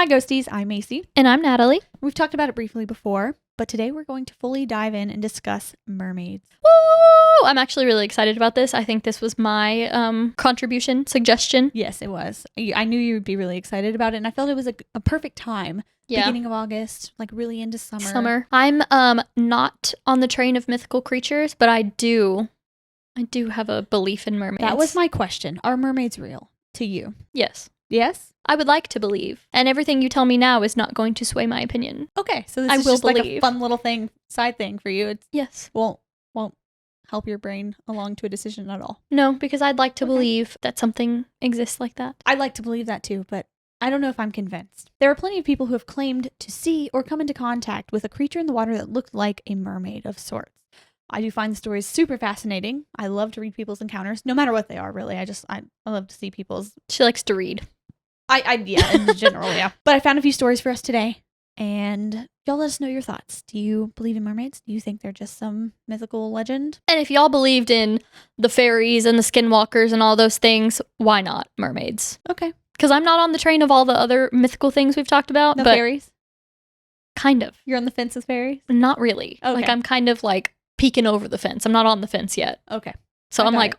Hi, Ghosties. I'm Macy. And I'm Natalie. We've talked about it briefly before, but today we're going to fully dive in and discuss mermaids. Woo! I'm actually really excited about this. I think this was my suggestion. Yes, it was. I knew you would be really excited about it, and I felt it was a perfect time. Yeah. Beginning of August, like really into summer. I'm not on the train of mythical creatures, but I do have a belief in mermaids. That was my question. Are mermaids real to you? Yes. Yes? I would like to believe. And everything you tell me now is not going to sway my opinion. Okay, so this is just like a fun little side thing for you. Yes. Won't help your brain along to a decision at all. No, because I'd like to believe that something exists like that. I'd like to believe that too, but I don't know if I'm convinced. There are plenty of people who have claimed to see or come into contact with a creature in the water that looked like a mermaid of sorts. I do find the stories super fascinating. I love to read people's encounters, no matter what they are, really. I love to see people's... She likes to read. Yeah, in general, yeah. But I found a few stories for us today, and y'all let us know your thoughts. Do you believe in mermaids? Do you think they're just some mythical legend? And if y'all believed in the fairies and the skinwalkers and all those things, why not mermaids? Okay. Because I'm not on the train of all the other mythical things we've talked about. No but fairies? Kind of. You're on the fence with fairies? Not really. Okay. Like I'm kind of like peeking over the fence. I'm not on the fence yet. Okay. So I'm like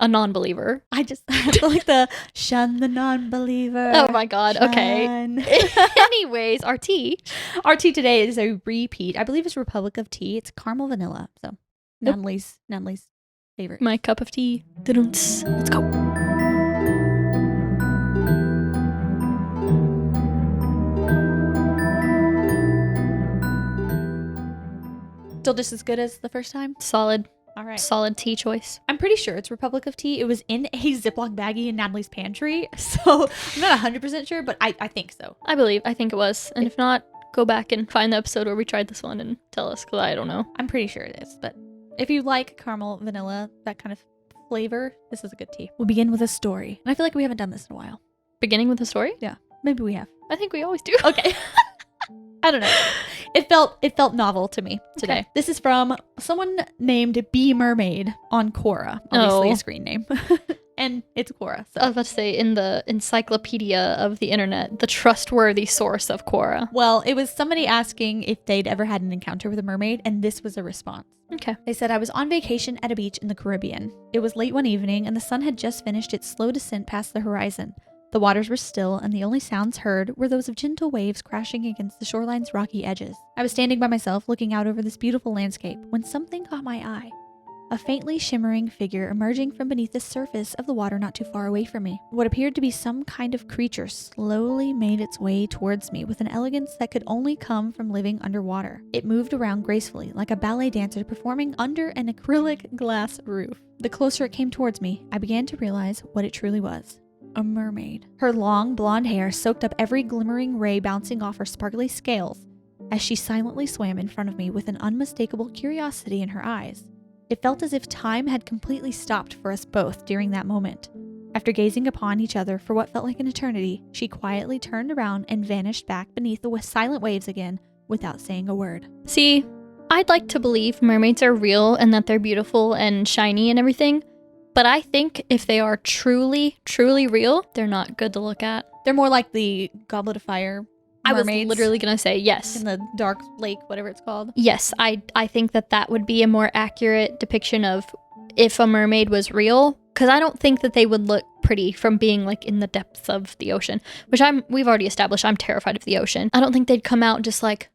a non-believer. I feel like the shun the non-believer. Oh my God. Shun. Okay. Anyways, our tea. Our tea today is a repeat. I believe it's Republic of Tea. It's caramel vanilla. So Natalie's favorite. My cup of tea. Let's go. Still just as good as the first time? Solid. All right. Solid tea choice. I'm pretty sure it's Republic of Tea. It was in a Ziploc baggie in Natalie's pantry. So I'm not 100% sure, but I think so. I think it was. And if not, go back and find the episode where we tried this one and tell us, because I don't know. I'm pretty sure it is. But if you like caramel vanilla, that kind of flavor, this is a good tea. We'll begin with a story. And I feel like we haven't done this in a while. Beginning with a story? Yeah. Maybe we have. I think we always do. Okay. I don't know. It felt novel to me today. Okay. This is from someone named B Mermaid on Quora. Obviously a screen name. And it's Quora. So. I was about to say, in the encyclopedia of the internet, the trustworthy source of Quora. Well, it was somebody asking if they'd ever had an encounter with a mermaid, and this was a response. Okay. They said, I was on vacation at a beach in the Caribbean. It was late one evening, and the sun had just finished its slow descent past the horizon. The waters were still, and the only sounds heard were those of gentle waves crashing against the shoreline's rocky edges. I was standing by myself looking out over this beautiful landscape when something caught my eye. A faintly shimmering figure emerging from beneath the surface of the water not too far away from me. What appeared to be some kind of creature slowly made its way towards me with an elegance that could only come from living underwater. It moved around gracefully, like a ballet dancer performing under an acrylic glass roof. The closer it came towards me, I began to realize what it truly was. A mermaid. Her long blonde hair soaked up every glimmering ray bouncing off her sparkly scales as she silently swam in front of me with an unmistakable curiosity in her eyes. It felt as if time had completely stopped for us both during that moment. After gazing upon each other for what felt like an eternity, she quietly turned around and vanished back beneath the silent waves again without saying a word. See, I'd like to believe mermaids are real and that they're beautiful and shiny and everything. But I think if they are truly, truly real, they're not good to look at. They're more like the Goblet of Fire mermaids. I was literally going to say yes. In the dark lake, whatever it's called. Yes, I think that would be a more accurate depiction of if a mermaid was real. Because I don't think that they would look pretty from being like in the depths of the ocean. Which we've already established I'm terrified of the ocean. I don't think they'd come out just like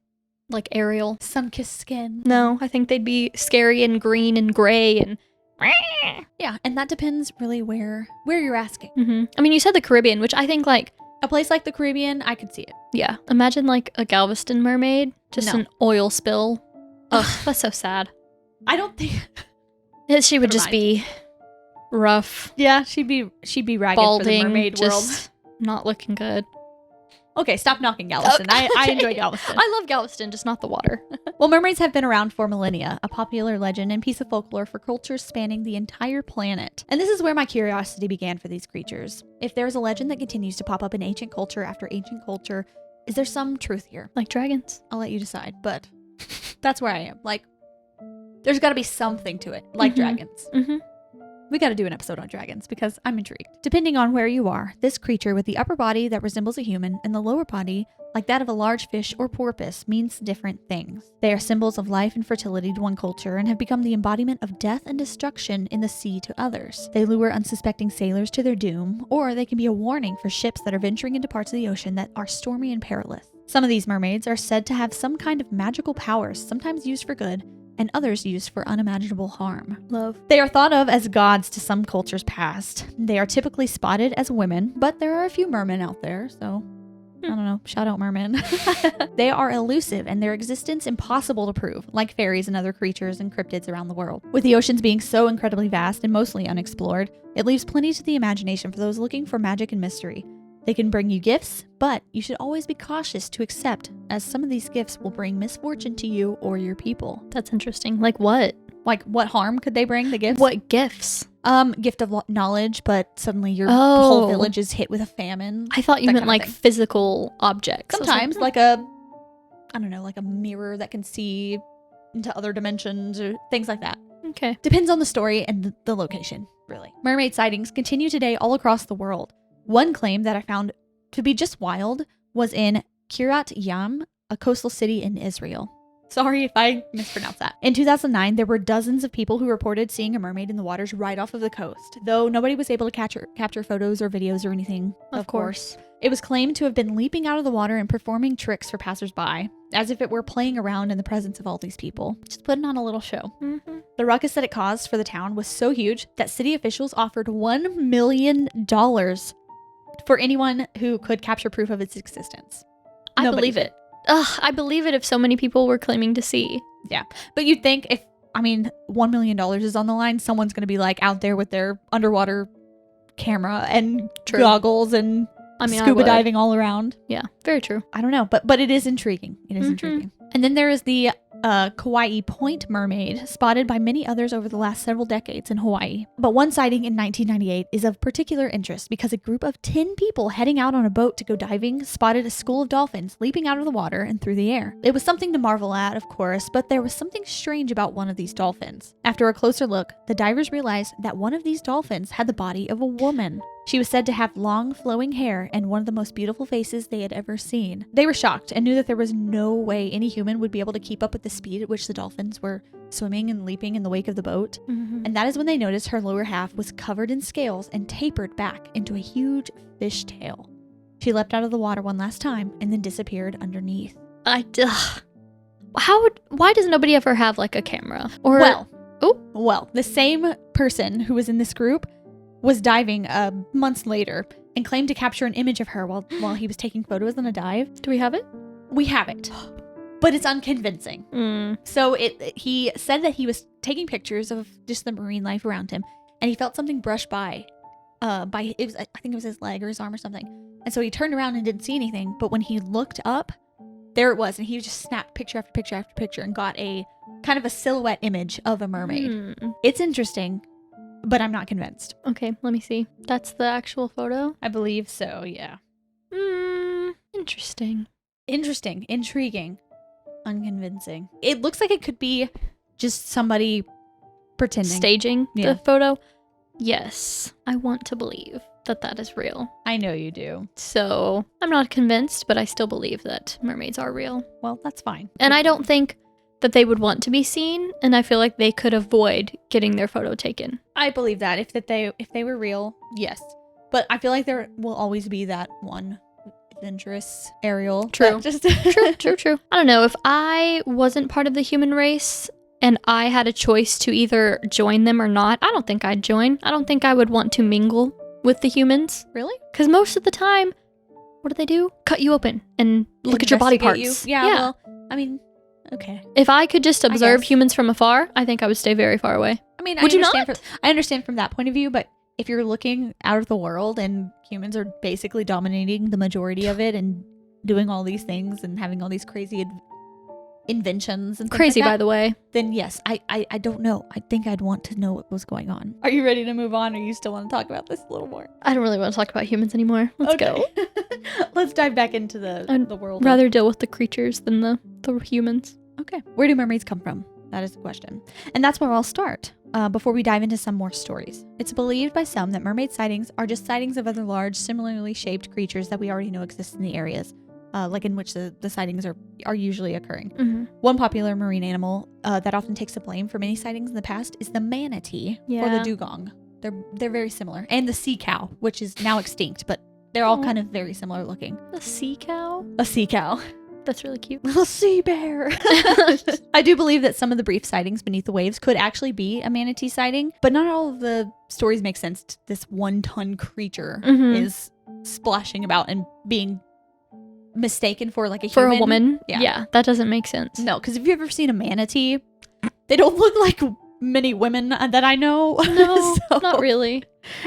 Ariel. Sun-kissed skin. No, I think they'd be scary and green and gray and... Yeah, and that depends really where you're asking. Mm-hmm. I mean, you said the Caribbean, which I think like... A place like the Caribbean, I could see it. Yeah. Imagine like a Galveston mermaid. Just an oil spill. Ugh, that's so sad. I don't think... She would just be rough. Yeah, she'd be ragged balding, for the mermaid world. Just not looking good. Okay, stop knocking Galveston. Okay. I enjoy Galveston. I love Galveston, just not the water. Well, mermaids have been around for millennia, a popular legend and piece of folklore for cultures spanning the entire planet. And this is where my curiosity began for these creatures. If there's a legend that continues to pop up in ancient culture after ancient culture, is there some truth here? Like dragons. I'll let you decide, but that's where I am. Like, there's got to be something to it, like dragons. Mm-hmm. We got to do an episode on dragons because I'm intrigued. Depending on where you are, this creature with the upper body that resembles a human and the lower body like that of a large fish or porpoise means different things. They are symbols of life and fertility to one culture and have become the embodiment of death and destruction in the sea to others. They lure unsuspecting sailors to their doom, or they can be a warning for ships that are venturing into parts of the ocean that are stormy and perilous. Some of these mermaids are said to have some kind of magical powers, sometimes used for good, and others used for unimaginable harm. Love. They are thought of as gods to some cultures past. They are typically spotted as women, but there are a few mermen out there, so I don't know, shout out mermen. They are elusive and their existence impossible to prove, like fairies and other creatures and cryptids around the world. With the oceans being so incredibly vast and mostly unexplored, it leaves plenty to the imagination for those looking for magic and mystery. They can bring you gifts, but you should always be cautious to accept, as some of these gifts will bring misfortune to you or your people. That's interesting. Like what? Like what harm could they bring, the gifts? What gifts? Gift of knowledge, but suddenly your whole village is hit with a famine. I thought you meant like physical objects. Sometimes, like a mirror that can see into other dimensions or things like that. Okay. Depends on the story and the location, really. Mermaid sightings continue today all across the world. One claim that I found to be just wild was in Kiryat Yam, a coastal city in Israel. Sorry if I mispronounced that. In 2009, there were dozens of people who reported seeing a mermaid in the waters right off of the coast, though nobody was able to capture photos or videos or anything, of course. It was claimed to have been leaping out of the water and performing tricks for passersby, as if it were playing around in the presence of all these people, just putting on a little show. Mm-hmm. The ruckus that it caused for the town was so huge that city officials offered $1 million for anyone who could capture proof of its existence. I believe it. I believe it if so many people were claiming to see. Yeah. But you'd think $1 million is on the line, someone's going to be like out there with their underwater camera and goggles and scuba diving all around. Yeah, very true. I don't know, but it is intriguing. It is intriguing. And then there is the Kauai Point mermaid, spotted by many others over the last several decades in Hawaii. But one sighting in 1998 is of particular interest because a group of 10 people heading out on a boat to go diving spotted a school of dolphins leaping out of the water and through the air. It was something to marvel at, of course, but there was something strange about one of these dolphins. After a closer look, the divers realized that one of these dolphins had the body of a woman. She was said to have long, flowing hair and one of the most beautiful faces they had ever seen. They were shocked and knew that there was no way any human would be able to keep up with the speed at which the dolphins were swimming and leaping in the wake of the boat. Mm-hmm. And that is when they noticed her lower half was covered in scales and tapered back into a huge fish tail. She leapt out of the water one last time and then disappeared underneath. Why does nobody ever have like a camera? Or Well, the same person who was in this group was diving months later and claimed to capture an image of her while he was taking photos on a dive. Do we have it? We have it, but it's unconvincing. So he said that he was taking pictures of just the marine life around him, and he felt something brush by I think it was his leg or his arm or something. And so he turned around and didn't see anything, but when he looked up, there it was, and he just snapped picture after picture after picture and got a kind of a silhouette image of a mermaid. It's interesting, but I'm not convinced. Okay, let me see. That's the actual photo? I believe so, yeah. Interesting. Interesting, intriguing, unconvincing. It looks like it could be just somebody pretending. Staging the photo? Yes, I want to believe that is real. I know you do. So, I'm not convinced, but I still believe that mermaids are real. Well, that's fine. And I don't think that they would want to be seen, and I feel like they could avoid getting their photo taken. I believe that if they were real, yes. But I feel like there will always be that one adventurous Ariel. True. True. I don't know, if I wasn't part of the human race and I had a choice to either join them or not, I don't think I'd join. I don't think I would want to mingle with the humans. Really? Because most of the time, what do? Cut you open and look at your body parts. Yeah, well, I mean, okay. If I could just observe humans from afar, I think I would stay very far away. I mean, would you not? I understand from that point of view, but if you're looking out of the world and humans are basically dominating the majority of it and doing all these things and having all these crazy inventions and things crazy like that, by the way, then yes, I don't know. I think I'd want to know what was going on. Are you ready to move on, or you still want to talk about this a little more? I don't really want to talk about humans anymore. Let's go. Let's dive back into the world. I'd rather deal with the creatures than the humans. Okay. Where do mermaids come from? That is the question. And that's where I'll start. before we dive into some more stories. It's believed by some that mermaid sightings are just sightings of other large, similarly shaped creatures that we already know exist in the areas, like in which the sightings are usually occurring. Mm-hmm. One popular marine animal that often takes the blame for many sightings in the past is the manatee or the dugong. They're very similar. And the sea cow, which is now extinct, but they're all kind of very similar looking. A sea cow? A sea cow. That's really cute. Little sea bear. I do believe that some of the brief sightings beneath the waves could actually be a manatee sighting, but not all of the stories make sense. This 1-ton creature is splashing about and being mistaken for like a human. For a woman? Yeah, that doesn't make sense. No, because if you've ever seen a manatee, they don't look like many women that I know. No, not really.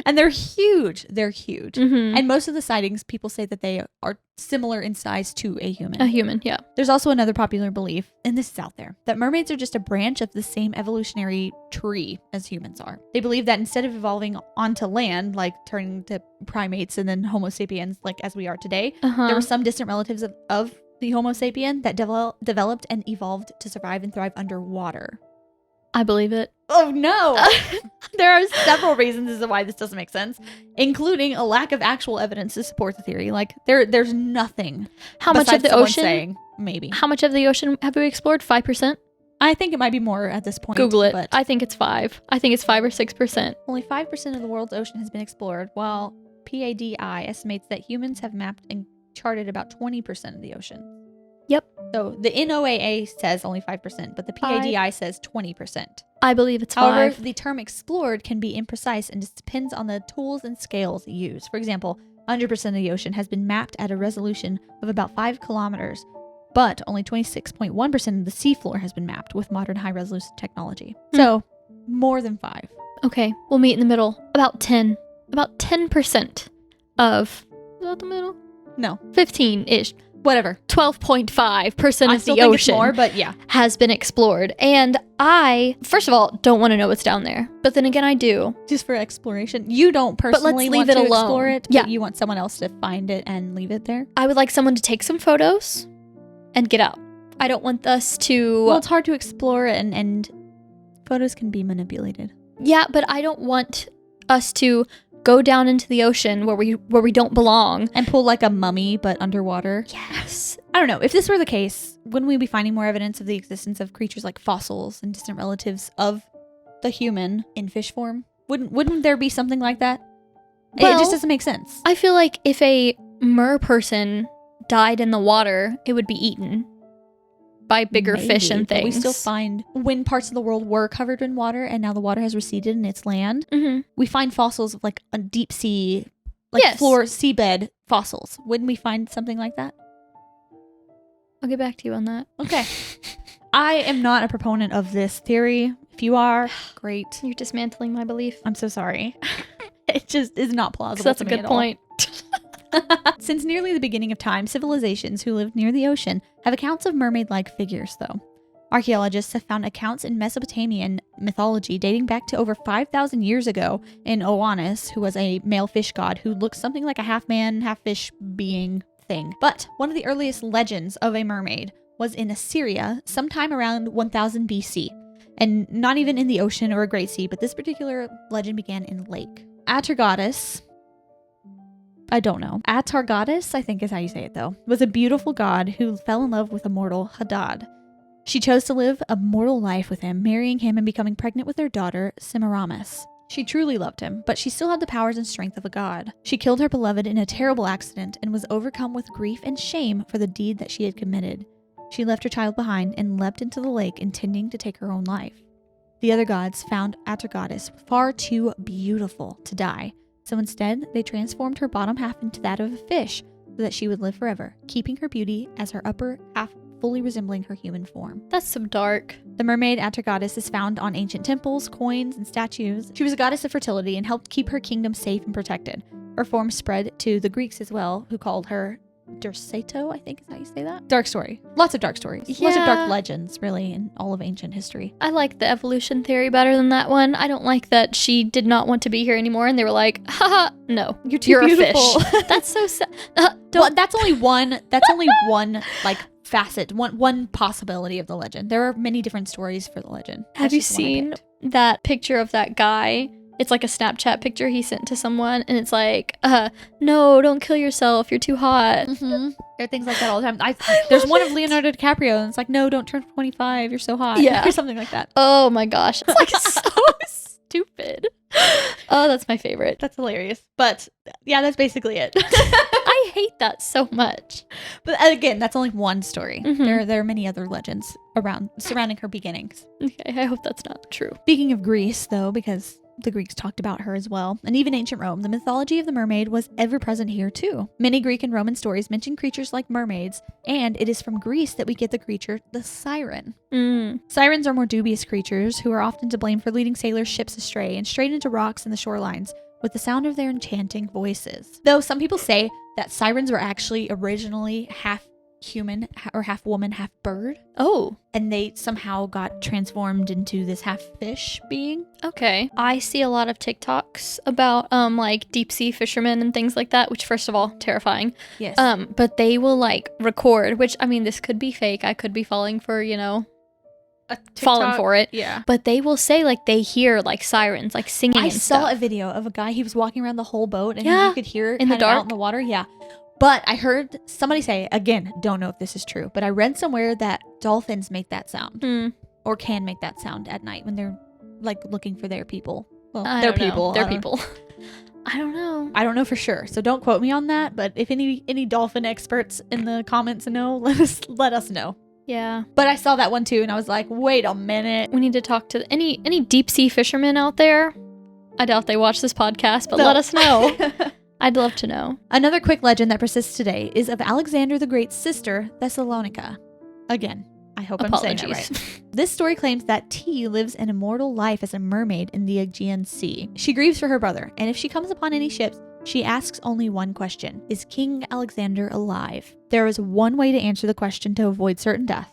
And they're huge. They're huge. Mm-hmm. And most of the sightings, people say that they are similar in size to a human. A human, yeah. There's also another popular belief, and this is out there, that mermaids are just a branch of the same evolutionary tree as humans are. They believe that instead of evolving onto land, like turning to primates and then Homo sapiens, like as we are today, there were some distant relatives of the Homo sapien that developed and evolved to survive and thrive underwater. I believe it. Oh no! There are several reasons as to why this doesn't make sense, including a lack of actual evidence to support the theory. Like there's nothing. How much of the ocean? Saying, maybe. How much of the ocean have we explored? 5%? I think it might be more at this point. Google it. But I think it's 5. I think it's 5 or 6%. Only 5% of the world's ocean has been explored, while PADI estimates that humans have mapped and charted about 20% of the ocean. Yep. So the NOAA says only 5%, but the PADI says 20%. I believe it's 5. However, the term explored can be imprecise and just depends on the tools and scales used. For example, 100% of the ocean has been mapped at a resolution of about 5 kilometers, but only 26.1% of the seafloor has been mapped with modern high-resolution technology. So, more than 5. Okay, we'll meet in the middle. About 10. About 10% of... Is that the middle? No. 15-ish. Whatever. 12.5% of the ocean ocean more, but yeah, has been explored. And I, first of all, don't want to know what's down there. But then again, I do. Just for exploration. You don't personally leave want it to alone. explore it, Yeah. but you want someone else to find it and leave it there? I would like someone to take some photos and get out. I don't want us to... Well, it's hard to explore and photos can be manipulated. Yeah, but I don't want us to go down into the ocean where we don't belong. And pull like a mummy, but underwater. Yes. I don't know. If this were the case, wouldn't we be finding more evidence of the existence of creatures like fossils and distant relatives of the human in fish form? Wouldn't there be something like that? Well, it just doesn't make sense. I feel like if a mer person died in the water, it would be eaten by bigger fish and things. But we still find, when parts of the world were covered in water and now the water has receded and it's land, we find fossils of like a deep sea, like floor seabed fossils. Wouldn't we find something like that? I'll get back to you on that. Okay. I am not a proponent of this theory. If you are, great. You're dismantling my belief. I'm so sorry. It just is not plausible. That's to a me good at point. Since nearly the beginning of time, civilizations who lived near the ocean have accounts of mermaid-like figures, though. Archaeologists have found accounts in Mesopotamian mythology dating back to over 5,000 years ago in Oannes, who was a male fish god who looked something like a half-man, half-fish being thing. But one of the earliest legends of a mermaid was in Assyria sometime around 1000 BC, and not even in the ocean or a great sea, but this particular legend began in a lake. Atargatis, I don't know. Atargatis, I think is how you say it though, was a beautiful god who fell in love with a mortal Hadad. She chose to live a mortal life with him, marrying him and becoming pregnant with their daughter, Semiramis. She truly loved him, but she still had the powers and strength of a god. She killed her beloved in a terrible accident and was overcome with grief and shame for the deed that she had committed. She left her child behind and leapt into the lake, intending to take her own life. The other gods found Atargatis far too beautiful to die, so instead they transformed her bottom half into that of a fish so that she would live forever, keeping her beauty as her upper half fully resembling her human form. That's so dark. The mermaid Atargatis is found on ancient temples, coins, and statues. She was a goddess of fertility and helped keep her kingdom safe and protected. Her form spread to the Greeks as well, who called her Dersato, I think is how you say that. Dark story. Lots of dark stories. Lots of dark legends, really, in all of ancient history. I like the evolution theory better than that one. I don't like that she did not want to be here anymore and they were like, haha, no, you're a beautiful. fish. That's so sad. Well, that's only one like facet, one possibility of the legend. There are many different stories for the legend. Have you seen that picture of that guy. It's like a Snapchat picture he sent to someone, and it's like, no, don't kill yourself. You're too hot. Mm-hmm. There are things like that all the time. There's one of Leonardo DiCaprio, and it's like, no, don't turn 25. You're so hot. Yeah. Or something like that. Oh my gosh. It's like so stupid. Oh, that's my favorite. That's hilarious. But yeah, that's basically it. I hate that so much. But again, that's only one story. Mhm. There are many other legends surrounding her beginnings. Okay, I hope that's not true. Speaking of Greece, though, because the Greeks talked about her as well, and even ancient Rome, the mythology of the mermaid was ever present here too. Many Greek and Roman stories mention creatures like mermaids, and it is from Greece that we get the creature, the siren. Sirens are more dubious creatures who are often to blame for leading sailors' ships astray and straight into rocks in the shorelines with the sound of their enchanting voices. Though some people say that sirens were actually originally half human or half woman, half bird. Oh, And they somehow got transformed into this half fish being. okay. I see a lot of TikToks about like deep sea fishermen and things like that, which first of all, terrifying. Yes. But they will like record, which I mean, this could be fake. I could be falling for, falling for it. Yeah. But they will say like they hear like sirens like singing. I and saw stuff. a video of a guy, he was walking around the whole boat and Yeah, you could hear it in the kind of out dark. in the water. Yeah. But I heard somebody say, again, don't know if this is true, but I read somewhere that dolphins make that sound or can make that sound at night when they're like looking for their people. Well, I their don't know. people. Their people. I don't know. I don't know for sure. So don't quote me on that. But if any dolphin experts in the comments know, let us know. Yeah. But I saw that one too, and I was like, wait a minute. We need to talk to any deep sea fishermen out there. I doubt they watch this podcast, but let us know. I'd love to know. Another quick legend that persists today is of Alexander the Great's sister, Thessalonica. Again, I hope I'm saying that right. This story claims that T lives an immortal life as a mermaid in the Aegean Sea. She grieves for her brother, and if she comes upon any ships, she asks only one question: is King Alexander alive? There is one way to answer the question to avoid certain death.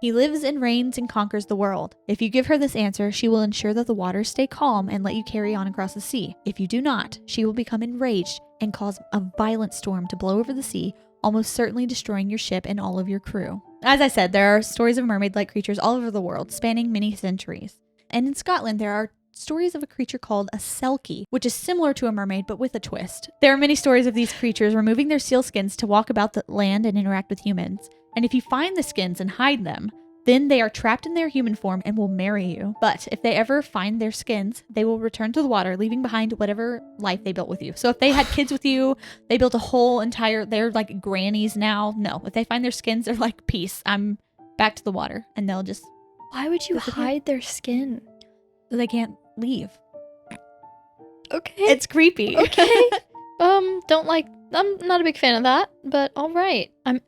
He lives and reigns and conquers the world. If you give her this answer, she will ensure that the waters stay calm and let you carry on across the sea. If you do not, she will become enraged and cause a violent storm to blow over the sea, almost certainly destroying your ship and all of your crew. As I said, there are stories of mermaid-like creatures all over the world, spanning many centuries. And in Scotland, there are stories of a creature called a selkie, which is similar to a mermaid but with a twist. There are many stories of these creatures removing their seal skins to walk about the land and interact with humans. And if you find the skins and hide them, then they are trapped in their human form and will marry you. But if they ever find their skins, they will return to the water, leaving behind whatever life they built with you. So if they had kids with you, they built a whole entire, they're like grannies now. No, if they find their skins, they're like, peace, I'm back to the water. And they'll just, Why would you hide their skin? they can't leave. Okay. It's creepy. Okay. I'm not a big fan of that, but all right. I'm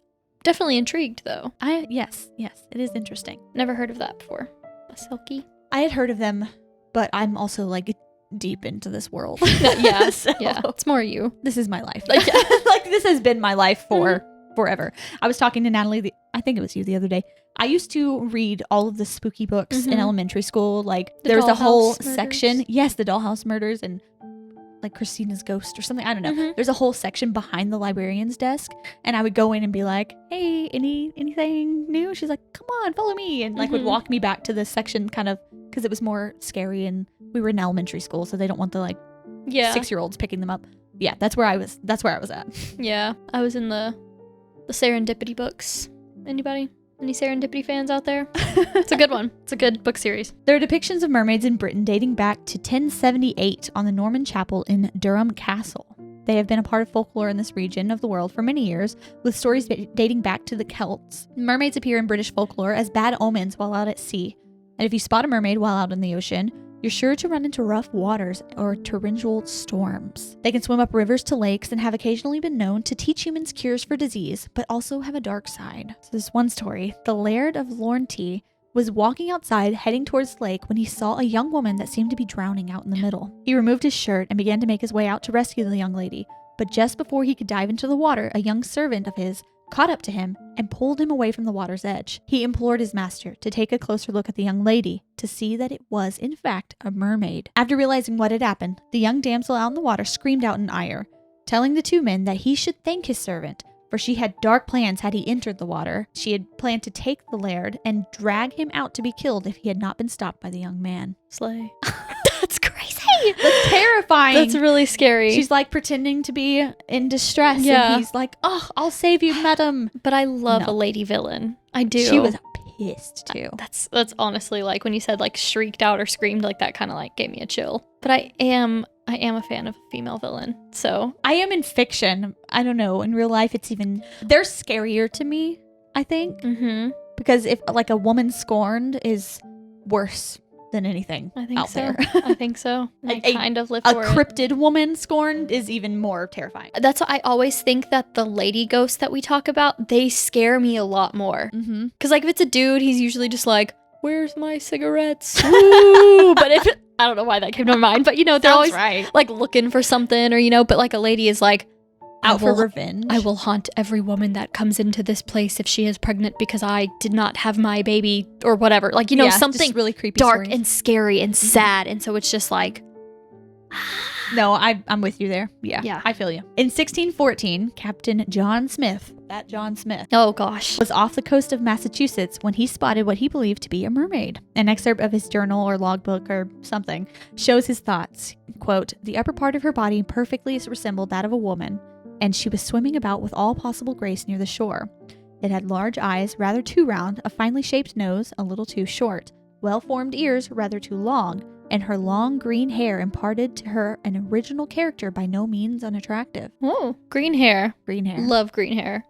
definitely intrigued though. Yes, it is interesting. Never heard of that before. A selkie? I had heard of them, but I'm also like deep into this world. Yeah. So Yeah. It's more you. this is my life. Like, like this has been my life for forever. I was talking to Natalie, I think it was you the other day. I used to read all of the spooky books in elementary school. Like there's a whole section. Yes, the Dollhouse Murders and like Christina's Ghost or something. I don't know. There's a whole section behind the librarian's desk, and I would go in and be like, hey, anything new? She's like, come on, follow me, and like would walk me back to this section, kind of because it was more scary, and we were in elementary school, so they don't want the like 6-year-olds picking them up. Yeah, that's where I was at. Yeah. I was in the Serendipity books. Anybody? Any Serendipity fans out there? It's a good one. It's a good book series. There are depictions of mermaids in Britain dating back to 1078 on the Norman Chapel in Durham Castle. They have been a part of folklore in this region of the world for many years, with stories dating back to the Celts. Mermaids appear in British folklore as bad omens while out at sea, and if you spot a mermaid while out in the ocean, you're sure to run into rough waters or torrential storms. They can swim up rivers to lakes and have occasionally been known to teach humans cures for disease, but also have a dark side. So this one story, the Laird of Lornty was walking outside heading towards the lake when he saw a young woman that seemed to be drowning out in the middle. He removed his shirt and began to make his way out to rescue the young lady, but just before he could dive into the water, a young servant of his caught up to him and pulled him away from the water's edge. He implored his master to take a closer look at the young lady to see that it was, in fact, a mermaid. After realizing what had happened, the young damsel out in the water screamed out in ire, telling the two men that he should thank his servant for she had dark plans had he entered the water. She had planned to take the laird and drag him out to be killed if he had not been stopped by the young man. Slay. That's crazy. That's terrifying. That's really scary. She's like pretending to be in distress. Yeah. And he's like, oh, I'll save you, madam. But I love a lady villain. I do. She was pissed too. That's honestly like when you said like shrieked out or screamed, like that kind of like gave me a chill. But I am a fan of a female villain. So I am in fiction. I don't know. In real life, they're scarier to me, I think. mm-hmm. Because if like a woman scorned is worse than anything I think out so. there. I think so. I kind of live for a cryptid woman scorned is even more terrifying. That's why I always think that the lady ghosts that we talk about, they scare me a lot more. Mm-hmm. Because like if it's a dude, he's usually just like, where's my cigarettes? Ooh. But if I don't know why that came to mind, but you know, they're always right. like looking for something, or you know, but like a lady is like, Out for revenge. I will haunt every woman that comes into this place if she is pregnant because I did not have my baby or whatever. Like, you know, something just really creepy dark stories. and scary and sad. And so it's just like, No, I'm with you there. Yeah, I feel you. In 1614, Captain John Smith, that John Smith, oh gosh, was off the coast of Massachusetts when he spotted what he believed to be a mermaid. An excerpt of his journal or logbook or something shows his thoughts. Quote, the upper part of her body perfectly resembled that of a woman, and she was swimming about with all possible grace near the shore. It had large eyes, rather too round, a finely shaped nose, a little too short, well-formed ears, rather too long, and her long green hair imparted to her an original character by no means unattractive. oh, green hair. Green hair. Love green hair.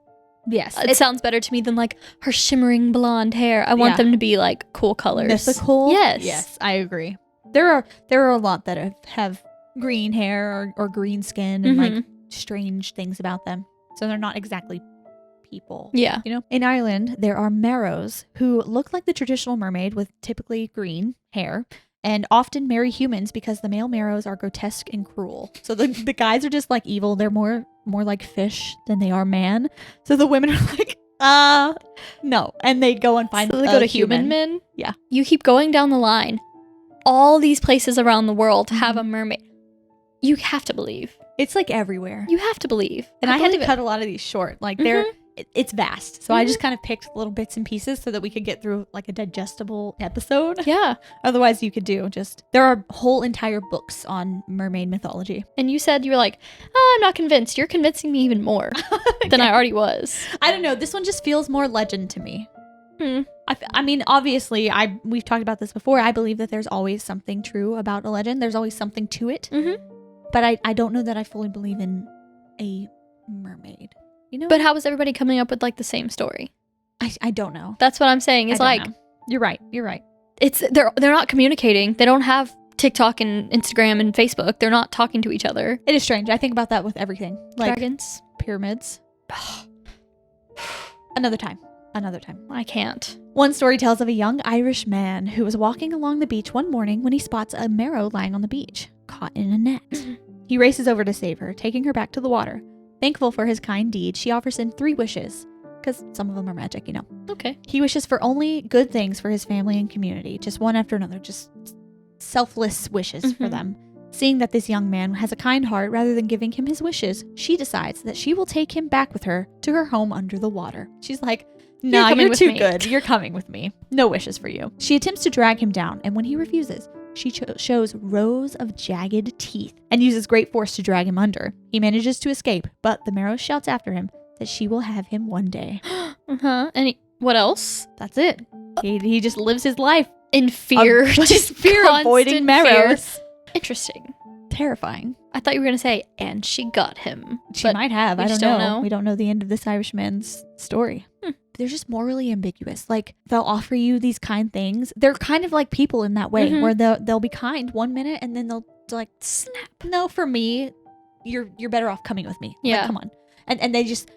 Yes. It sounds better to me than like her shimmering blonde hair. I want them to be like cool colors. Mythical. Yes. Yes, I agree. There are a lot that have green hair or green skin and like strange things about them. So they're not exactly people. Yeah. You know? In Ireland, there are Merrows who look like the traditional mermaid with typically green hair and often marry humans because the male Merrows are grotesque and cruel. So the guys are just like evil. They're more like fish than they are man. So the women are like, no. And they go and find they go to human men? Yeah. You keep going down the line. All these places around the world have a mermaid. You have to believe. It's like everywhere. You have to believe. And I had to cut a lot of these short. Like it's vast. So I just kind of picked little bits and pieces so that we could get through like a digestible episode. Yeah. Otherwise you could there are whole entire books on mermaid mythology. And you said you were like, oh, I'm not convinced. You're convincing me even more than I already was. I don't know. This one just feels more legend to me. I mean, obviously, we've talked about this before. I believe that there's always something true about a legend. There's always something to it. But I don't know that I fully believe in a mermaid. You know? But how was everybody coming up with like the same story? I don't know. That's what I'm saying. It's like know. You're right. It's they're not communicating. They don't have TikTok and Instagram and Facebook. They're not talking to each other. It is strange. I think about that with everything. Like dragons, pyramids. Another time. I can't. One story tells of a young Irish man who was walking along the beach one morning when he spots a Merrow lying on the beach, caught in a net. He races over to save her, taking her back to the water. Thankful for his kind deed, she offers him 3 wishes, because some of them are magic, you know. Okay. He wishes for only good things for his family and community, just one after another, just selfless wishes for them. Seeing that this young man has a kind heart, rather than giving him his wishes, she decides that she will take him back with her to her home under the water. She's like, no, you're too good. You're coming with me. No wishes for you. She attempts to drag him down, and when he refuses, she shows rows of jagged teeth and uses great force to drag him under. He manages to escape, but the Merrow shouts after him that she will have him one day. And what else? That's it. He just lives his life in fear. Just fear, avoiding Merrows. Interesting. Terrifying. I thought you were going to say, and she got him. She might have. I don't know. We don't know the end of this Irishman's story. They're just morally ambiguous. Like, they'll offer you these kind things. They're kind of like people in that way, where they'll be kind one minute and then they'll like snap. No, for me, you're better off coming with me. Yeah. Like, come on. And they just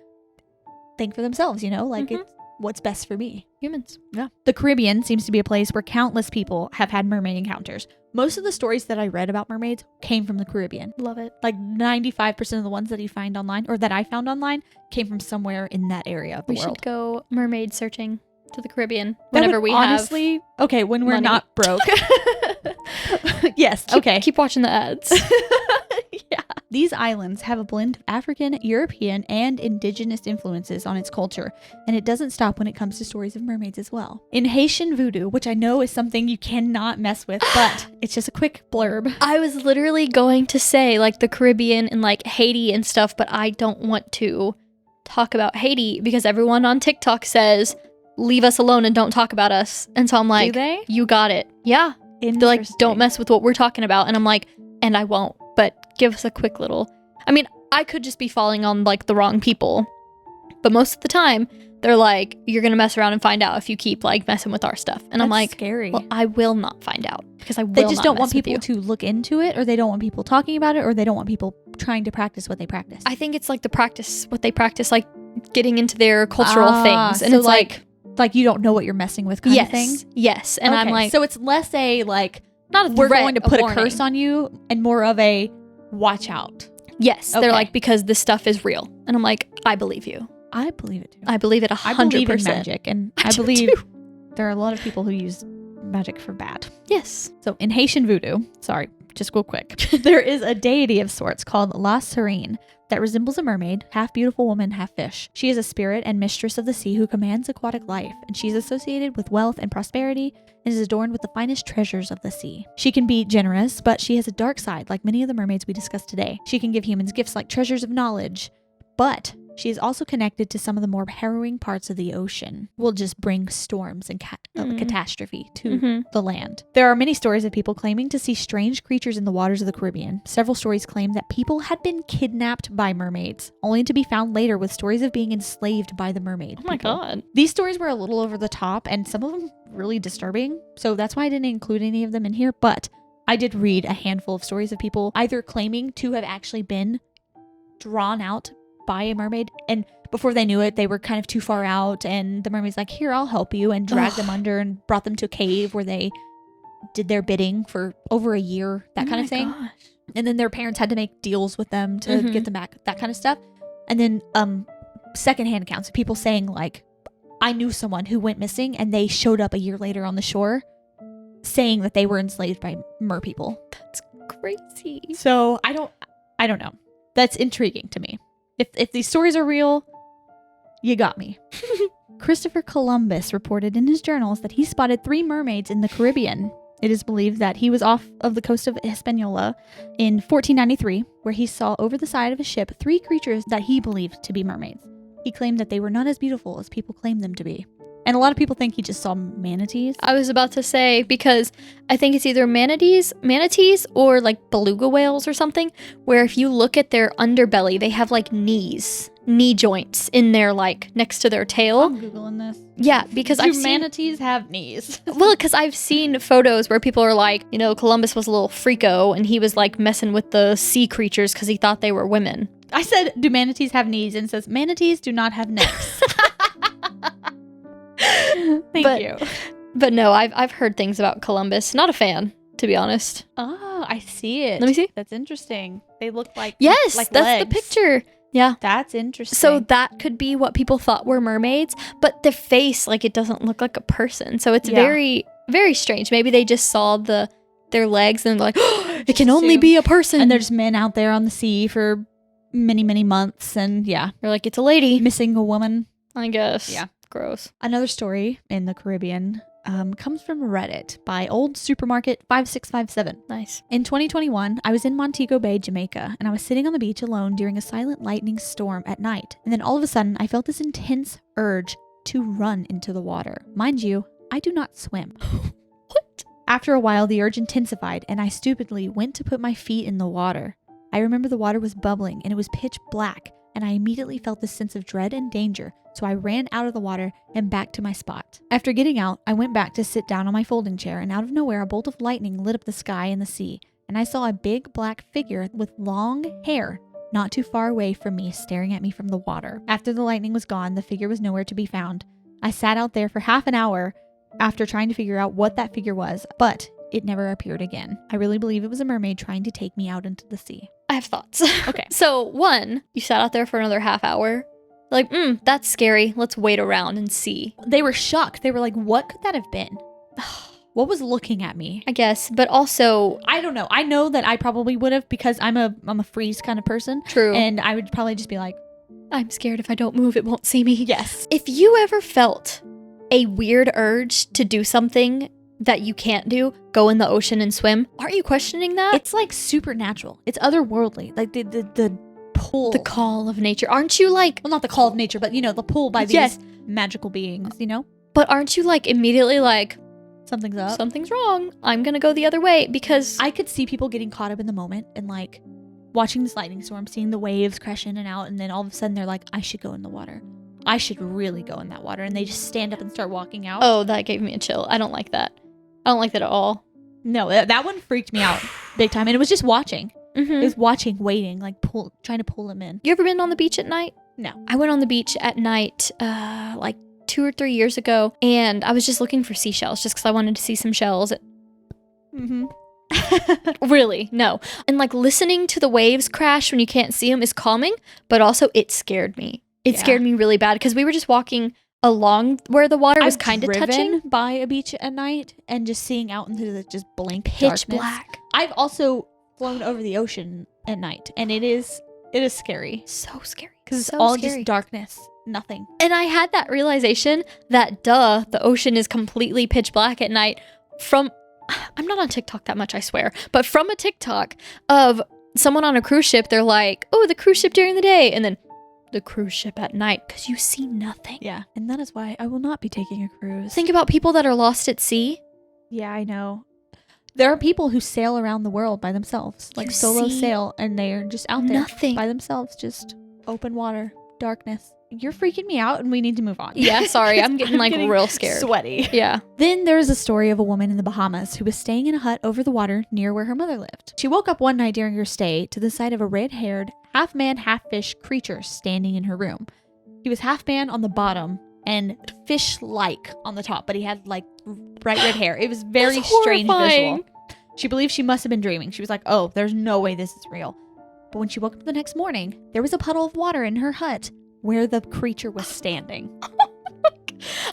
think for themselves, you know? Like, it's what's best for me. Humans. Yeah. The Caribbean seems to be a place where countless people have had mermaid encounters. Most of the stories that I read about mermaids came from the Caribbean. Love it. Like 95% of the ones that you find online, or that I found online, came from somewhere in that area of the world. We should go mermaid searching to the Caribbean whenever we honestly, okay, when we're money. Not broke. Yes, okay. Keep watching the ads. Yeah. These islands have a blend of African, European, and indigenous influences on its culture, and it doesn't stop when it comes to stories of mermaids as well. In Haitian voodoo, which I know is something you cannot mess with, but it's just a quick blurb. I was literally going to say like the Caribbean and like Haiti and stuff, but I don't want to talk about Haiti because everyone on TikTok says, leave us alone and don't talk about us. And so I'm like, Do they? You got it. Yeah. They're like, don't mess with what we're talking about. And I'm like, and I won't, but give us a quick little. I mean, I could just be falling on like the wrong people, but most of the time they're like, you're going to mess around and find out if you keep like messing with our stuff. And I'm like, scary. Well, I will not find out because I will They just not don't want mess with people you. to look into it, or they don't want people talking about it, or they don't want people trying to practice what they practice. I think it's like what they practice, like getting into their cultural things. And so it's like you don't know what you're messing with kind of thing. Yes. And I'm like, so it's less a like, not a we're threat, going to put a warning. curse on you, and more of a watch out. Yes. Okay. They're like, because this stuff is real. And I'm like, I believe you. I believe it too. I believe it 100%. I believe in magic, and I do believe too. there are a lot of people who use magic for bad. Yes. So in Haitian voodoo, sorry, just real quick, there is a deity of sorts called La Serene that resembles a mermaid, half beautiful woman, half fish. She is a spirit and mistress of the sea who commands aquatic life, and she is associated with wealth and prosperity and is adorned with the finest treasures of the sea. She can be generous, but she has a dark side like many of the mermaids we discussed today. She can give humans gifts like treasures of knowledge, but she is also connected to some of the more harrowing parts of the ocean. Will just bring storms and catastrophe to the land. There are many stories of people claiming to see strange creatures in the waters of the Caribbean. Several stories claim that people had been kidnapped by mermaids, only to be found later with stories of being enslaved by the mermaid. Oh my God. These stories were a little over the top, and some of them really disturbing, so that's why I didn't include any of them in here, but I did read a handful of stories of people either claiming to have actually been drawn out by a mermaid, and before they knew it, they were kind of too far out, and the mermaid's like, here, I'll help you, and dragged them under and brought them to a cave where they did their bidding for over a year, that kind of thing. Gosh. And then their parents had to make deals with them to get them back, that kind of stuff. And then secondhand accounts of people saying like, I knew someone who went missing and they showed up a year later on the shore saying that they were enslaved by mer people. That's crazy. So I don't know. That's intriguing to me. If these stories are real, you got me. Christopher Columbus reported in his journals that he spotted 3 mermaids in the Caribbean. It is believed that he was off of the coast of Hispaniola in 1493, where he saw over the side of a ship 3 creatures that he believed to be mermaids. He claimed that they were not as beautiful as people claimed them to be. And a lot of people think he just saw manatees. I was about to say, because I think it's either manatees or like beluga whales or something, where if you look at their underbelly, they have like knee joints in there, like next to their tail. I'm Googling this. Yeah, because I've seen manatees have knees? well, because I've seen photos where people are like, you know, Columbus was a little freako and he was like messing with the sea creatures because he thought they were women. I said, do manatees have knees? And it says, manatees do not have necks. Thank you. But no, I've heard things about Columbus. Not a fan, to be honest. Oh, I see it. Let me see. That's interesting. They look like Yes, like that's legs. the picture. Yeah. That's interesting. So that could be what people thought were mermaids, but the face, like, it doesn't look like a person. So it's very, very strange. Maybe they just saw their legs and they're like, oh, it can only be a person. And there's men out there on the sea for many, many months. And yeah, they're like, it's a lady. missing a woman. I guess. Yeah. Gross. Another story in the Caribbean comes from Reddit by Old Supermarket 5657. Nice. In 2021, I was in Montego Bay, Jamaica, and I was sitting on the beach alone during a silent lightning storm at night. And then all of a sudden, I felt this intense urge to run into the water. Mind you, I do not swim. What? After a while, the urge intensified, and I stupidly went to put my feet in the water. I remember the water was bubbling, and it was pitch black, and I immediately felt this sense of dread and danger, so I ran out of the water and back to my spot. After getting out, I went back to sit down on my folding chair, and out of nowhere, a bolt of lightning lit up the sky and the sea, and I saw a big black figure with long hair not too far away from me, staring at me from the water. After the lightning was gone, the figure was nowhere to be found. I sat out there for half an hour after trying to figure out what that figure was, but it never appeared again. I really believe it was a mermaid trying to take me out into the sea. I have thoughts. Okay. So, 1, you sat out there for another half hour. Like, that's scary. Let's wait around and see. They were shocked. They were like, what could that have been? What was looking at me? I guess, but also I don't know. I know that I probably would have because I'm a freeze kind of person. true. And I would probably just be like, I'm scared if I don't move, it won't see me. yes. If you ever felt a weird urge to do something that you can't do, go in the ocean and swim, aren't you questioning that? It's like supernatural. It's otherworldly. Like the pull. The call of nature. Aren't you like, Well, not the call of nature, but the pull by these Yes. magical beings, but aren't you like immediately like, Something's up. something's wrong, I'm gonna go the other way? Because I could see people getting caught up in the moment and like watching this lightning storm, seeing the waves crash in and out, and then all of a sudden they're like, I should go in the water. I should really go in that water. And they just stand up and start walking out. oh, that gave me a chill. I don't like that. I don't like that at all. No, that one freaked me out big time. And it was just watching. Mm-hmm. It was watching, waiting, like trying to pull him in. You ever been on the beach at night? No. I went on the beach at night like 2 or 3 years ago, and I was just looking for seashells just because I wanted to see some shells. Mm-hmm. Really, no. And like listening to the waves crash when you can't see them is calming, but also it scared me. It Yeah. scared me really bad because we were just walking along where the water was kind of touching. by a beach at night and just seeing out into the just blank Pitch darkness. black. I've also flown over the ocean at night, and it is scary So scary. because it's So all scary. just darkness, nothing. And I had that realization that the ocean is completely pitch black at night from, I'm not on TikTok that much, I swear, but from a TikTok of someone on a cruise ship. They're like, oh, the cruise ship during the day, and then the cruise ship at night, because you see nothing. Yeah, and that is why I will not be taking a cruise. Think about people that are lost at sea. Yeah, I know. There are people who sail around the world by themselves, like You solo see sail, and they're just out there nothing. by themselves, just open water, darkness. You're freaking me out, and we need to move on. Yeah, sorry, I'm getting like real scared. Sweaty. Yeah. Then there is a story of a woman in the Bahamas who was staying in a hut over the water near where her mother lived. She woke up one night during her stay to the sight of a red-haired, half-man, half-fish creature standing in her room. He was half-man on the bottom and fish-like on the top, but he had like bright red hair. It was very That's strange horrifying. visual. She believed she must have been dreaming. She was like, oh, there's no way this is real. But when she woke up the next morning, there was a puddle of water in her hut where the creature was standing.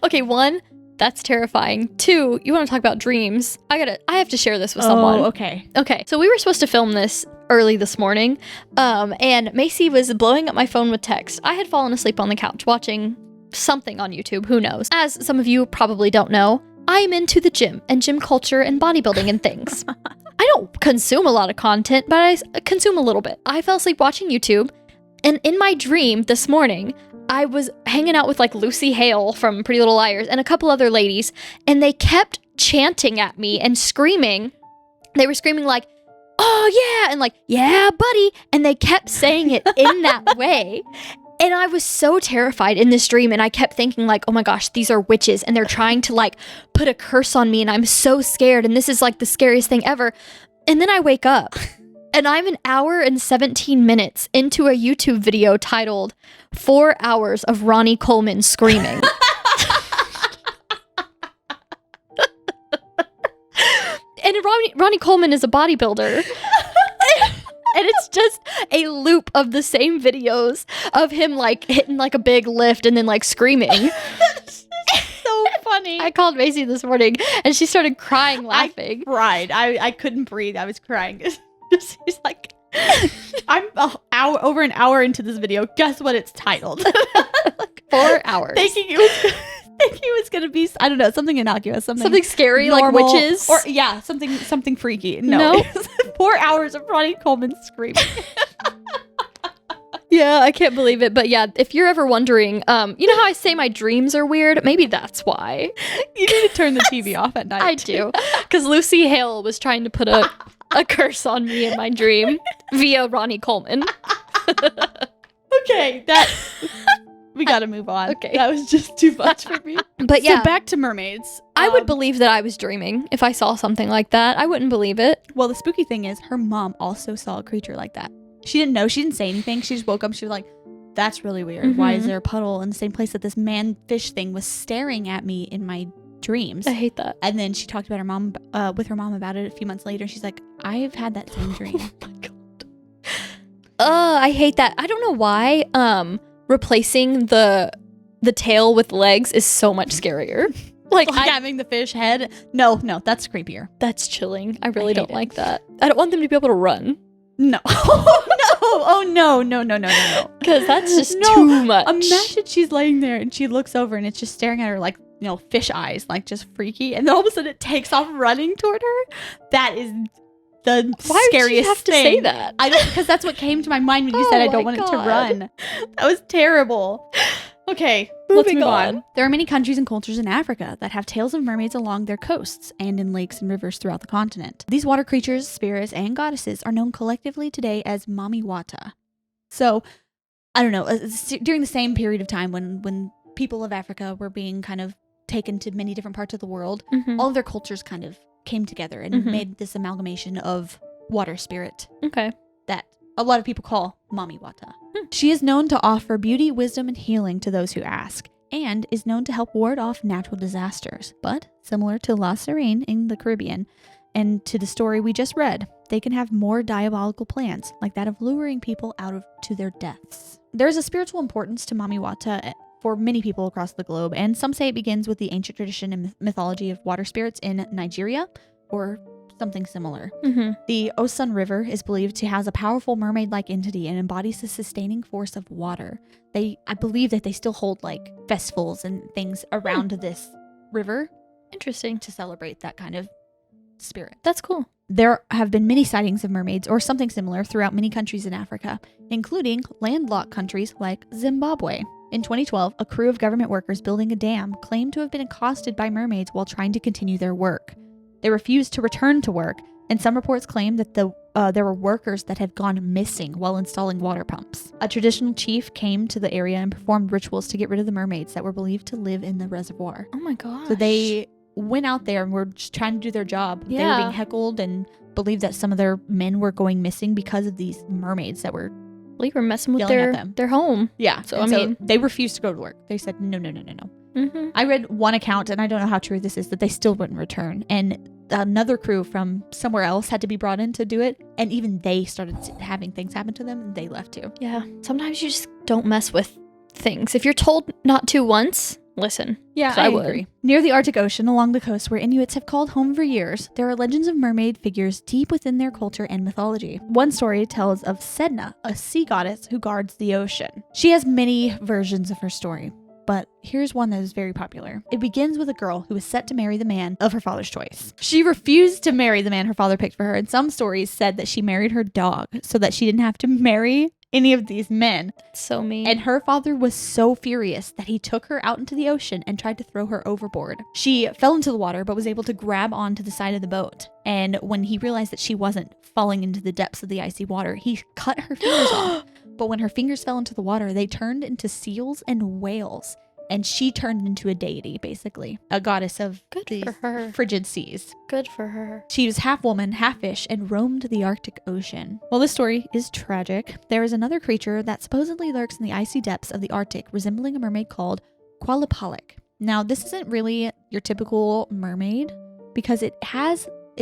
Okay, 1, that's terrifying. 2, you want to talk about dreams? I have to share this with someone. Oh, okay. Okay, so we were supposed to film this early this morning, and Macy was blowing up my phone with text. I had fallen asleep on the couch watching something on YouTube, who knows. As some of you probably don't know, I am into the gym and gym culture and bodybuilding and things. I don't consume a lot of content, but I consume a little bit. I fell asleep watching YouTube, and in my dream this morning, I was hanging out with like Lucy Hale from Pretty Little Liars and a couple other ladies, and they kept chanting at me and screaming. They were screaming like, oh yeah, and like, yeah, buddy. And they kept saying it in that way. And I was so terrified in this dream, and I kept thinking like, oh my gosh, these are witches, and they're trying to like put a curse on me, and I'm so scared, and this is like the scariest thing ever. And then I wake up, and I'm an hour and 17 minutes into a YouTube video titled 4 Hours of Ronnie Coleman Screaming. And Ronnie Coleman is a bodybuilder. And it's just a loop of the same videos of him like hitting like a big lift and then like screaming. So funny. I called Macy this morning and she started crying, laughing. Cried. I couldn't breathe. I was crying. She's like, I'm over an hour into this video. Guess what it's titled? 4 hours. Thinking it was gonna be, I don't know, something innocuous, something scary, normal, like witches, or yeah, something freaky. No. 4 hours of Ronnie Coleman screaming. Yeah, I can't believe it. But yeah, if you're ever wondering, you know how I say my dreams are weird? Maybe that's why. You need to turn the TV off at night. I do, because Lucy Hale was trying to put a curse on me in my dream via Ronnie Coleman. Okay, we gotta move on. Okay. That was just too much for me. But yeah, So back to mermaids. I would believe that I was dreaming if I saw something like that. I wouldn't believe it. Well, the spooky thing is her mom also saw a creature like that. She didn't know. She didn't say anything. She just woke up. She was like, that's really weird. Why is there a puddle in the same place that this man-fish thing was staring at me in my dreams? I hate that. And then she talked about her mom with her mom about it a few months later. She's like, I've had that same dream. Oh my god. I hate that. I don't know why. Replacing the tail with legs is so much scarier. Like having the fish head. No, that's creepier. That's chilling. I really hate don't it. like that. I don't want them to be able to run. No. Oh no. Because that's just No. too much. Imagine she's laying there and she looks over and it's just staring at her like, fish eyes, like just freaky. And then all of a sudden it takes off running toward her. That is the Why scariest would you have to thing. say that? I don't, because that's what came to my mind when you said I don't want it to run. That was terrible. Okay, let's move on. There are many countries and cultures in Africa that have tales of mermaids along their coasts and in lakes and rivers throughout the continent. These water creatures, spirits, and goddesses are known collectively today as Mami Wata. So, I don't know, during the same period of time when people of Africa were being kind of taken to many different parts of the world, all of their cultures kind of came together and made this amalgamation of water spirit. Okay. That a lot of people call Mami Wata. She is known to offer beauty, wisdom, and healing to those who ask, and is known to help ward off natural disasters. But, similar to La Serene in the Caribbean, and to the story we just read, they can have more diabolical plans, like that of luring people to their deaths. There is a spiritual importance to Mami Wata for many people across the globe, and some say it begins with the ancient tradition and mythology of water spirits in Nigeria, or something similar. The Osun River is believed to have a powerful mermaid-like entity and embodies the sustaining force of water. I believe that they still hold like festivals and things around this river. Interesting. To celebrate that kind of spirit. That's cool. There have been many sightings of mermaids or something similar throughout many countries in Africa, including landlocked countries like Zimbabwe. In 2012, a crew of government workers building a dam claimed to have been accosted by mermaids while trying to continue their work. They refused to return to work, and some reports claim that there were workers that had gone missing while installing water pumps. A traditional chief came to the area and performed rituals to get rid of the mermaids that were believed to live in the reservoir. Oh my gosh. So they went out there and were just trying to do their job. Yeah. They were being heckled and believed that some of their men were going missing because of these mermaids that were we were messing with yelling at them. Their home. Yeah. So, I mean, they refused to go to work. They said, no. Mm-hmm. I read one account, and I don't know how true this is, that they still wouldn't return. And another crew from somewhere else had to be brought in to do it. And even they started having things happen to them, and they left too. Yeah. Sometimes you just don't mess with things. If you're told not to once, listen. Yeah, I agree. Near the Arctic Ocean, along the coast where Inuits have called home for years, there are legends of mermaid figures deep within their culture and mythology. One story tells of Sedna, a sea goddess who guards the ocean. She has many versions of her story, but here's one that is very popular. It begins with a girl who was set to marry the man of her father's choice. She refused to marry the man her father picked for her, and some stories said that she married her dog so that she didn't have to marry any of these men. So mean. And her father was so furious that he took her out into the ocean and tried to throw her overboard. She fell into the water but was able to grab onto the side of the boat. And when he realized that she wasn't falling into the depths of the icy water, he cut her fingers off. But when her fingers fell into the water, they turned into seals and whales. And she turned into a deity, basically. A goddess of the frigid seas. Good for her. She was half woman, half fish, and roamed the Arctic Ocean. While this story is tragic, there is another creature that supposedly lurks in the icy depths of the Arctic, resembling a mermaid called Qualipalik. Now, this isn't really your typical mermaid, because it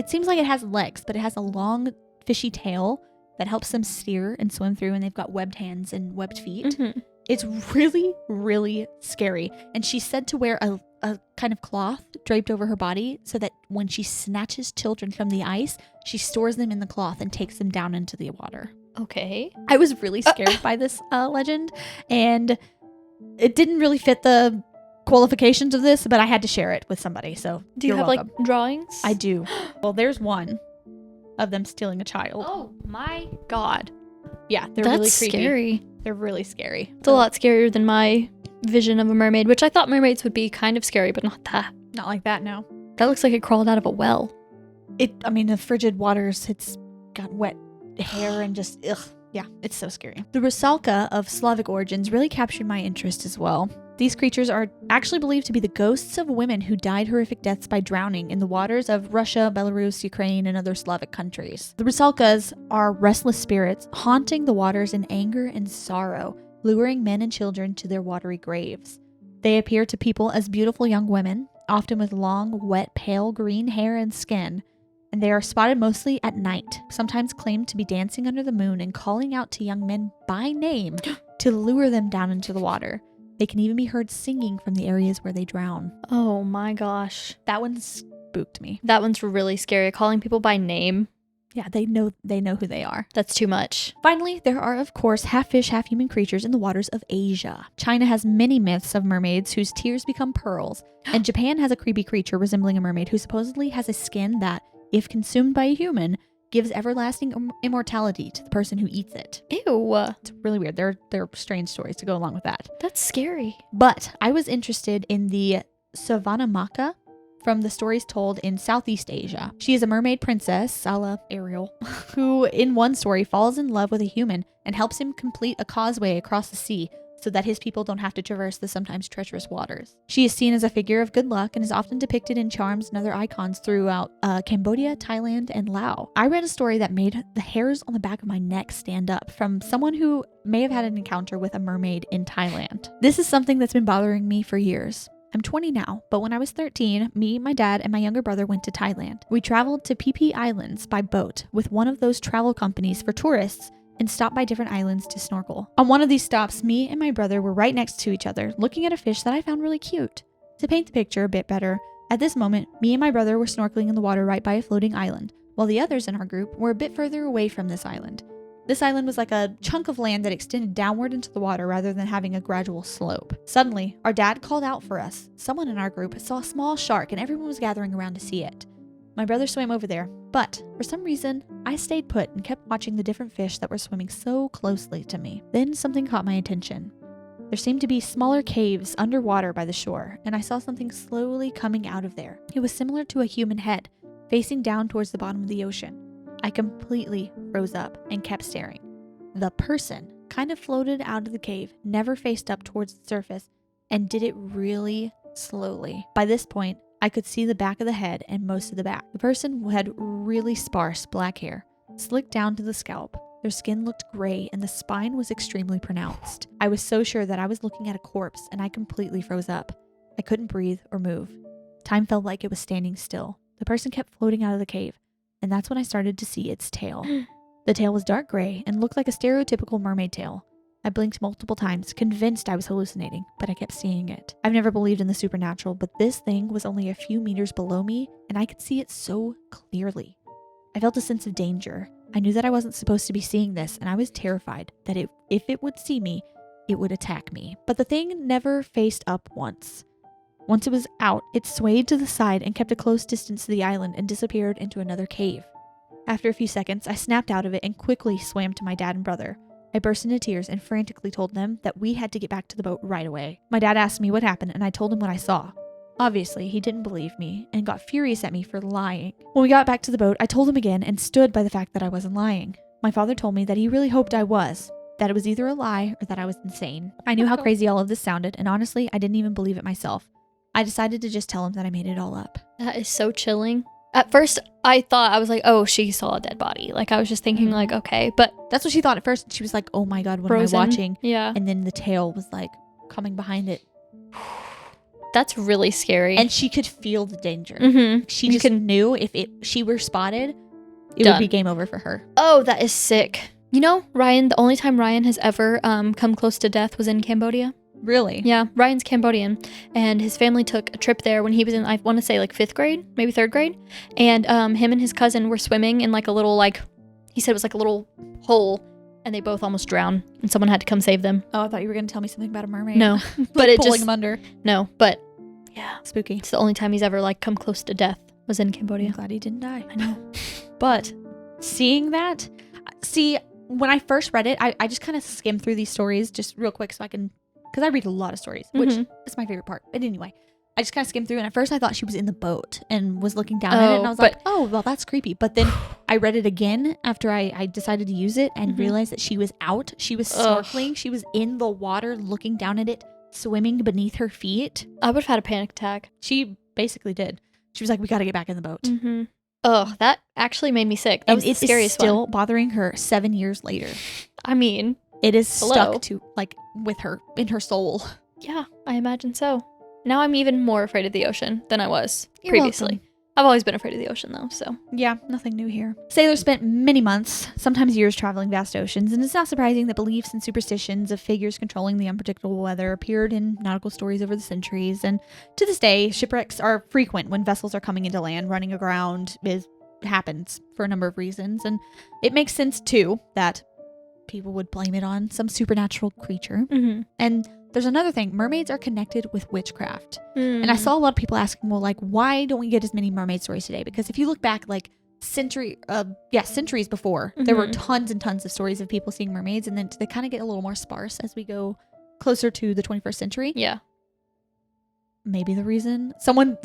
seems like it has legs, but it has a long, fishy tail that helps them steer and swim through, and they've got webbed hands and webbed feet. Mm-hmm. It's really, really scary. And she's said to wear a kind of cloth draped over her body so that when she snatches children from the ice, she stores them in the cloth and takes them down into the water. Okay. I was really scared by this legend, and it didn't really fit the qualifications of this, but I had to share it with somebody. So do you have welcome. Like drawings? I do. Well, there's one of them stealing a child. Oh my God. Yeah, they're That's really creepy. Scary. They're really scary. It's a lot scarier than my vision of a mermaid, which I thought mermaids would be kind of scary, but not that. Not like that, no. That looks like it crawled out of a well. The frigid waters, it's got wet hair and just, ugh. Yeah, it's so scary. The Rusalka of Slavic origins really captured my interest as well. These creatures are actually believed to be the ghosts of women who died horrific deaths by drowning in the waters of Russia, Belarus, Ukraine, and other Slavic countries. The Rusalkas are restless spirits haunting the waters in anger and sorrow, luring men and children to their watery graves. They appear to people as beautiful young women, often with long, wet, pale green hair and skin, and they are spotted mostly at night, sometimes claimed to be dancing under the moon and calling out to young men by name to lure them down into the water. They can even be heard singing from the areas where they drown. Oh my gosh. That one spooked me. That one's really scary. Calling people by name. Yeah, they know who they are. That's too much. Finally, there are, of course, half fish, half human creatures in the waters of Asia. China has many myths of mermaids whose tears become pearls, and Japan has a creepy creature resembling a mermaid who supposedly has a skin that, if consumed by a human, gives everlasting immortality to the person who eats it. Ew. It's really weird. There are strange stories to go along with that. That's scary. But I was interested in the Savanamaka from the stories told in Southeast Asia. She is a mermaid princess, a la Ariel, who in one story falls in love with a human and helps him complete a causeway across the sea so that his people don't have to traverse the sometimes treacherous waters. She is seen as a figure of good luck and is often depicted in charms and other icons throughout Cambodia, Thailand, and Laos. I read a story that made the hairs on the back of my neck stand up from someone who may have had an encounter with a mermaid in Thailand. This is something that's been bothering me for years. I'm 20 now, but when I was 13, me, my dad, and my younger brother went to Thailand. We traveled to Phi Phi Islands by boat with one of those travel companies for tourists and stopped by different islands to snorkel. On one of these stops, me and my brother were right next to each other, looking at a fish that I found really cute. To paint the picture a bit better, at this moment, me and my brother were snorkeling in the water right by a floating island, while the others in our group were a bit further away from this island. This island was like a chunk of land that extended downward into the water rather than having a gradual slope. Suddenly, our dad called out for us. Someone in our group saw a small shark and everyone was gathering around to see it. My brother swam over there, but for some reason, I stayed put and kept watching the different fish that were swimming so closely to me. Then something caught my attention. There seemed to be smaller caves underwater by the shore, and I saw something slowly coming out of there. It was similar to a human head, facing down towards the bottom of the ocean. I completely froze up and kept staring. The person kind of floated out of the cave, never faced up towards the surface, and did it really slowly. By this point, I could see the back of the head and most of the back. The person had really sparse black hair, slicked down to the scalp. Their skin looked gray and the spine was extremely pronounced. I was so sure that I was looking at a corpse and I completely froze up. I couldn't breathe or move. Time felt like it was standing still. The person kept floating out of the cave. And that's when I started to see its tail. The tail was dark gray and looked like a stereotypical mermaid tail. I blinked multiple times, convinced I was hallucinating, but I kept seeing it. I've never believed in the supernatural, but this thing was only a few meters below me, and I could see it so clearly. I felt a sense of danger. I knew that I wasn't supposed to be seeing this, and I was terrified that if it would see me, it would attack me. But the thing never faced up once. Once it was out, it swayed to the side and kept a close distance to the island and disappeared into another cave. After a few seconds, I snapped out of it and quickly swam to my dad and brother. I burst into tears and frantically told them that we had to get back to the boat right away. My dad asked me what happened and I told him what I saw. Obviously, he didn't believe me and got furious at me for lying. When we got back to the boat, I told him again and stood by the fact that I wasn't lying. My father told me that he really hoped I was, that it was either a lie or that I was insane. I knew how crazy all of this sounded, and honestly, I didn't even believe it myself. I decided to just tell him that I made it all up. That is so chilling. At first, I was like, oh, she saw a dead body. Like, I was just thinking, like, okay, but... That's what she thought at first. She was like, oh my God, what frozen. am I watching? Yeah. And then the tail was like coming behind it. That's really scary. And she could feel the danger. Mm-hmm. She just knew if she were spotted, it would be game over for her. Oh, that is sick. You know, Ryan, the only time Ryan has ever come close to death was in Cambodia. Really? Yeah, Ryan's Cambodian, and his family took a trip there when he was in, I want to say, like 5th grade, maybe 3rd grade, and him and his cousin were swimming in like a little, like, he said it was like a little hole, and they both almost drowned, and someone had to come save them. Oh, I thought you were going to tell me something about a mermaid. No, like but it pulling just... him under. No, but yeah. Spooky. It's the only time he's ever, like, come close to death was in Cambodia. I'm glad he didn't die. I know. But seeing that, when I first read it, I just kind of skimmed through these stories just real quick so I can... Because I read a lot of stories, which is my favorite part. But anyway, I just kind of skimmed through. And at first I thought she was in the boat and was looking down at it. And I was like, oh, well, that's creepy. But then I read it again after I decided to use it and realized that she was out. She was snorkeling. She was in the water looking down at it, swimming beneath her feet. I would have had a panic attack. She basically did. She was like, we got to get back in the boat. Mm-hmm. Oh, that actually made me sick. That was the scariest one. It's still bothering her 7 years later. I mean... It is stuck to, like, with her, in her soul. Yeah, I imagine so. Now I'm even more afraid of the ocean than I was You're previously. welcome. I've always been afraid of the ocean, though, so. Yeah, nothing new here. Sailors spent many months, sometimes years, traveling vast oceans, and it's not surprising that beliefs and superstitions of figures controlling the unpredictable weather appeared in nautical stories over the centuries. And to this day, shipwrecks are frequent when vessels are coming into land. Running aground happens for a number of reasons, and it makes sense too that people would blame it on some supernatural creature. Mm-hmm. And there's another thing. Mermaids are connected with witchcraft. And I saw a lot of people asking, well, like, why don't we get as many mermaid stories today? Because if you look back, like, centuries before, there were tons and tons of stories of people seeing mermaids. And then they kind of get a little more sparse as we go closer to the 21st century. Yeah. Maybe the reason... Someone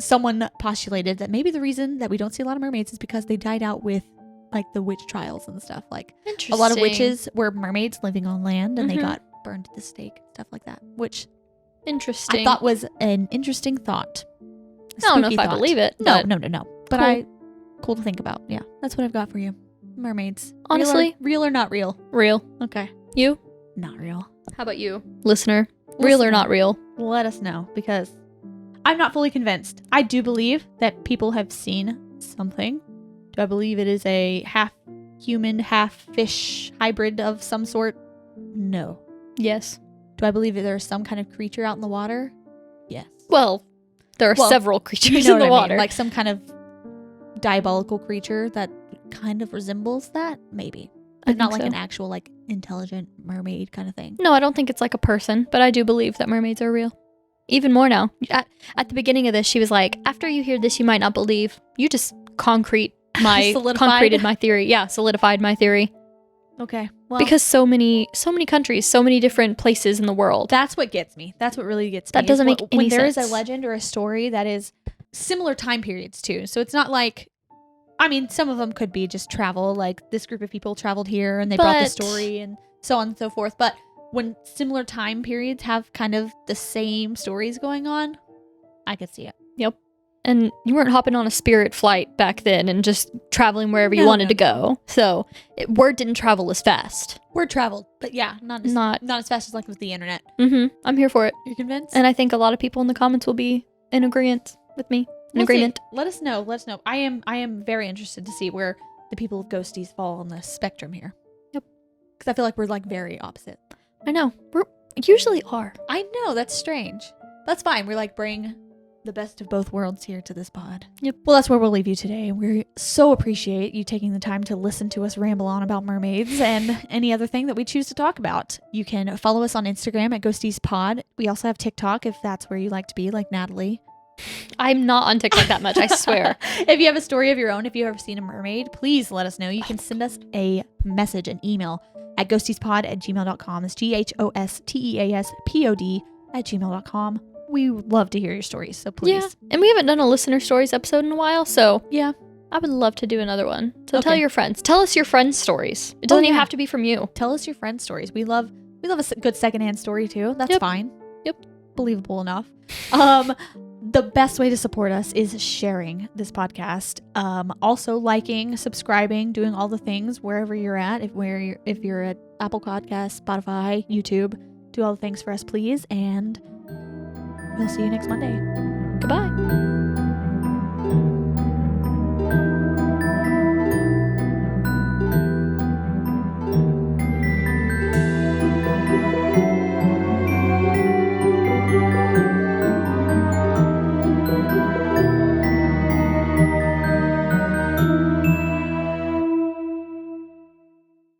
postulated that maybe the reason that we don't see a lot of mermaids is because they died out with, like, the witch trials and stuff. Like, a lot of witches were mermaids living on land, and they got burned at the stake and stuff like that, which interesting. I thought was an interesting thought. I don't know if I believe it. No. But cool. Cool to think about. Yeah, that's what I've got for you. Mermaids. Honestly, real or not real? Real. Okay. You? Not real. How about you, listener? Real or not real? Let us know, because I'm not fully convinced. I do believe that people have seen something. Do I believe it is a half human, half fish hybrid of some sort? No. Yes. Do I believe that there's some kind of creature out in the water? Yes. Well, there are several creatures you know in the what I water. mean? Like some kind of diabolical creature that kind of resembles that? Maybe. But not like an actual, like, intelligent mermaid kind of thing. No, I don't think it's like a person, but I do believe that mermaids are real. Even more now. At the beginning of this, she was like, after you hear this, you might not believe. You just concreted my theory. Yeah, solidified my theory. Okay. Well, because so many countries, so many different places in the world. That's what gets me. That's what really gets me. That doesn't make any sense. When there is a legend or a story that is similar time periods too. So it's not like, I mean, some of them could be just travel. Like this group of people traveled here and they brought the story and so on and so forth. But when similar time periods have kind of the same stories going on, I could see it. Yep. And you weren't hopping on a Spirit flight back then and just traveling wherever you wanted to go. So word didn't travel as fast. Word traveled, but yeah, not as fast as like with the internet. Mm-hmm. I'm here for it. You're convinced? And I think a lot of people in the comments will be in agreement with me. Agreement. See. Let us know. I am very interested to see where the people of Ghosties fall on the spectrum here. Yep. Because I feel like we're like very opposite. I know. We usually are. I know. That's strange. That's fine. We're like bring the best of both worlds here to this pod. Yep. Well, that's where we'll leave you today. We so appreciate you taking the time to listen to us ramble on about mermaids and any other thing that we choose to talk about. You can follow us on Instagram at GhostiesPod. We also have TikTok if that's where you like to be, like Natalie. I'm not on TikTok that much, I swear. If you have a story of your own, if you've ever seen a mermaid, please let us know. You can send us a message, an email at ghostiespod@gmail.com. That's GHOSTEASPOD@gmail.com. We would love to hear your stories, so please. Yeah, and we haven't done a listener stories episode in a while, so yeah, I would love to do another one. So tell your friends. Tell us your friends' stories. It doesn't even have to be from you. Tell us your friends' stories. We love a good secondhand story too. That's fine. Yep. Believable enough. The best way to support us is sharing this podcast. Also liking, subscribing, doing all the things wherever you're at. If you're at Apple Podcasts, Spotify, YouTube, do all the things for us, please. And we'll see you next Monday. Goodbye.